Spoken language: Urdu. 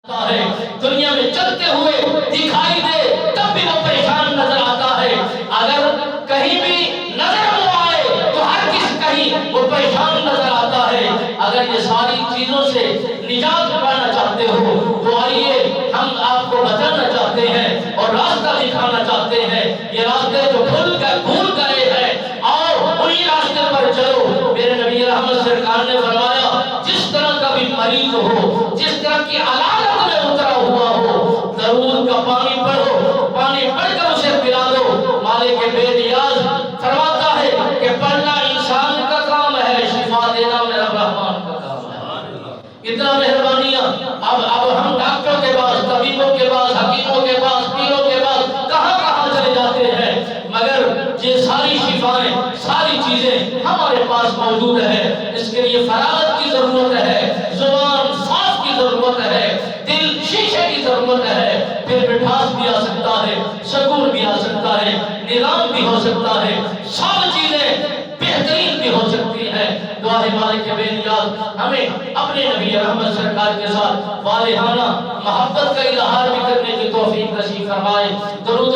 ہے دنیا میں چلتے ہوئے دکھائی دے تب بھی وہ پریشان نظر آتا ہے. اگر کہیں بھی نظر وہ آئے تو ہر کس کہیں وہ پریشان نظر آتا ہے. اگر یہ ساری چیزوں سے نجات پانا چاہتے ہو تو آئیے ہم آپ کو بتانا چاہتے ہیں اور راستہ دکھانا چاہتے ہیں. یہ راستے جو بھول گئے ہیں اور انہی راستے پر چلو. میرے نبی رحمت سرکار نے فرمایا جس طرح کا بھی مریض ہو, جس طرح کی علامت میں اترا ہوا ہو, ضرور کا پانی پڑھو, پانی پڑھ کر اسے پلا دو. مالک بے نیاز فرماتا ہے کہ پڑھنا انسان کا کام ہے, شفا دینا میرا رحمان کا کام ہے. اتنا مہربانیاں. اب ہم ڈاکٹروں کے پاس, طبیبوں کے پاس, حکیموں کے پاس, پیروں کے پاس کہاں چلے جاتے ہیں, مگر یہ ساری شفائیں, ساری چیزیں ہمارے پاس موجود ہیں. اس کے لیے فراغت کی ضرورت ہے, زبان صاف کی ضرورت ہے, دل شیشے کی ضرورت ہے. پھر مٹھاس بھی آ سکتا ہے, سکون بھی آ سکتا ہے, نظام بھی ہو سکتا ہے, سب چیزیں بہترین بھی ہو سکتی ہیں. دعا ہے مالک بے نیاز ہمیں اپنے نبی رحمت سرکار کے ساتھ والہانہ محبت کا اظہار بھی کرنے کی توفیق نصیب فرمائے. درود